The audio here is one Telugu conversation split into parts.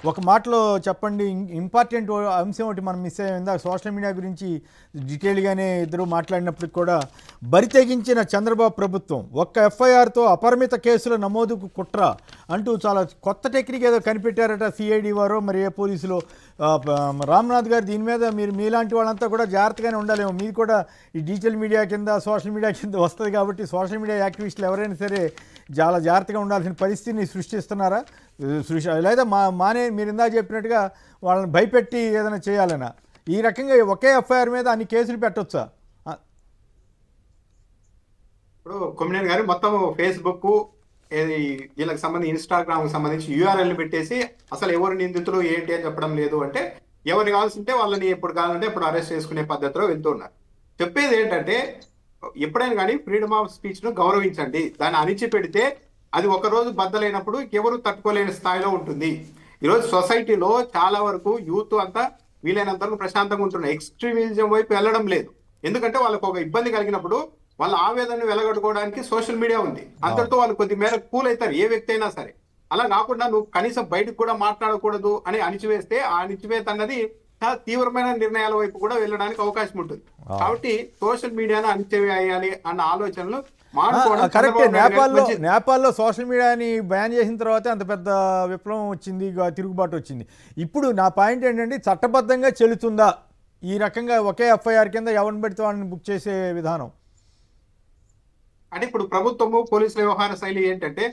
ఒక మాటలో చెప్పండి, ఇంపార్టెంట్ అంశం ఒకటి మనం మిస్ అయ్యిందా? సోషల్ మీడియా గురించి డీటెయిల్గానే ఇద్దరు మాట్లాడినప్పటికి కూడా బరి తెగించిన చంద్రబాబు ప్రభుత్వం ఒక్క ఎఫ్ఐఆర్తో అపరిమిత కేసుల నమోదుకు కుట్ర అంటూ చాలా కొత్త టెక్నిక్ ఏదో కనిపెట్టారట సిఐడి వారో మరి ఏ పోలీసులో. రామ్నాథ్ గారు దీని మీద మీరు మీలాంటి వాళ్ళంతా కూడా జాగ్రత్తగానే ఉండాలేమో. మీరు కూడా ఈ డిజిటల్ మీడియా కింద సోషల్ మీడియా కింద వస్తుంది కాబట్టి సోషల్ మీడియా యాక్టివిస్టులు ఎవరైనా సరే చాలా జాగ్రత్తగా ఉండాల్సిన పరిస్థితిని సృష్టిస్తున్నారా? లేదా మానే మీరు ఇందా చెప్పినట్టుగా వాళ్ళని భయపెట్టి ఏదైనా చేయాలనా? ఈ రకంగా ఒకే ఎఫ్ఐఆర్ మీద అన్ని కేసులు పెట్టొచ్చా? ఇప్పుడు కొమ్మినేని గారు మొత్తం ఫేస్బుక్ వీళ్ళకి సంబంధించి ఇన్స్టాగ్రామ్ సంబంధించి యూఆర్ఎల్ పెట్టేసి అసలు ఎవరు నిందితులు ఏంటి అని చెప్పడం లేదు. అంటే ఎవరు కావాల్సింటే వాళ్ళని ఎప్పుడు కావాలంటే ఎప్పుడు అరెస్ట్ చేసుకునే పద్ధతిలో వెళ్తున్నారు. చెప్పేది ఏంటంటే ఎప్పుడైనా కానీ ఫ్రీడమ్ ఆఫ్ స్పీచ్ ను గౌరవించండి. దాన్ని అణిచిపెడితే అది ఒక రోజు బద్దలైనప్పుడు ఎవరు తట్టుకోలేని స్థాయిలో ఉంటుంది. ఈరోజు సొసైటీలో చాలా వరకు యూత్ అంతా వీలైనంత వరకు ప్రశాంతంగా ఉంటున్నారు. ఎక్స్ట్రీమిజం వైపు వెళ్ళడం లేదు. ఎందుకంటే వాళ్ళకు ఒక ఇబ్బంది కలిగినప్పుడు వాళ్ళ ఆవేదనను వెలగొట్టుకోవడానికి సోషల్ మీడియా ఉంది. అంతటితో వాళ్ళు కొద్ది మేర కూల్ అవుతారు, ఏ వ్యక్తి అయినా సరే. అలా కాకుండా నువ్వు కనీసం బయటకు కూడా మాట్లాడకూడదు అని అణిచివేస్తే ఆ అణిచివేత అన్నది చాలా తీవ్రమైన నిర్ణయాల వైపు కూడా వెళ్ళడానికి అవకాశం ఉంటుంది. కాబట్టి సోషల్ మీడియాను అణిచివేయాలి అన్న ఆలోచనలు కరెక్టే. నేపాల్లో సోషల్ మీడియాని బ్యాన్ చేసిన తర్వాత అంత పెద్ద విప్లవం వచ్చింది, తిరుగుబాటు వచ్చింది. ఇప్పుడు నా పాయింట్ ఏంటంటే చట్టబద్ధంగా చెల్లుతుందా ఈ రకంగా ఒకే ఎఫ్ఐఆర్ కింద ఎవరిని పెడితే వాళ్ళని బుక్ చేసే విధానం? అంటే ఇప్పుడు ప్రభుత్వము పోలీసుల వ్యవహార శైలి ఏంటంటే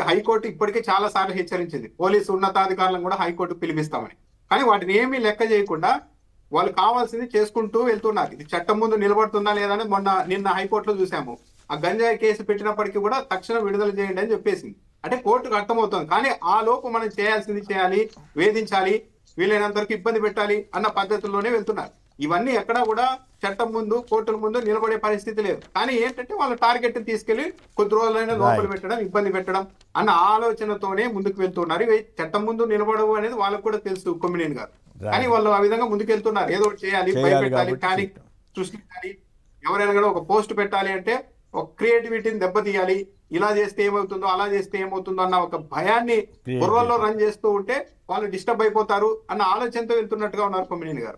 హైకోర్టు ఇప్పటికే చాలా సార్లు హెచ్చరించింది పోలీసు ఉన్నతాధికారులను కూడా హైకోర్టు పిలిపిస్తామని. కానీ వాటిని ఏమీ లెక్క చేయకుండా వాళ్ళు కావాల్సింది చేసుకుంటూ వెళ్తున్నారు. ఇది చట్టం ముందు నిలబడుతుందా లేదా అని నిన్న హైకోర్టులో చూసాము. ఆ గంజాయి కేసు పెట్టినప్పటికీ కూడా తక్షణం విడుదల చేయండి అని చెప్పేసింది. అంటే కోర్టుకు అర్థమవుతుంది. కానీ ఆ లోపు మనం చేయాల్సింది చేయాలి, వేధించాలి, వీలైనంత వరకు ఇబ్బంది పెట్టాలి అన్న పద్ధతుల్లోనే వెళ్తున్నారు. ఇవన్నీ ఎక్కడా కూడా చట్టం ముందు కోర్టుల ముందు నిలబడే పరిస్థితి లేదు. కానీ ఏంటంటే వాళ్ళ టార్గెట్ తీసుకెళ్లి కొద్ది రోజులైనా లోపల పెట్టడం, ఇబ్బంది పెట్టడం అన్న ఆలోచనతోనే ముందుకు వెళ్తున్నారు. ఇవి చట్టం ముందు నిలబడవు అనేది వాళ్ళకు కూడా తెలుసు కొమ్మినేని గారు. కానీ వాళ్ళు ఆ విధంగా ముందుకు వెళ్తున్నారు. ఏదో ఒకటి చేయాలి, భయపెట్టాలి, ప్యానిక్ సృష్టించాలి. ఎవరైనా కూడా ఒక పోస్ట్ పెట్టాలి అంటే ఒక క్రియేటివిటీని దెబ్బతీయాలి. ఇలా చేస్తే ఏమవుతుందో అలా చేస్తే ఏమవుతుందో అన్న ఒక భయాన్ని బుర్రల్లో రన్ చేస్తూ ఉంటే వాళ్ళు డిస్టర్బ్ అయిపోతారు అన్న ఆలోచనతో వెళ్తున్నట్టుగా ఉన్నారు కొమ్మినేని గారు.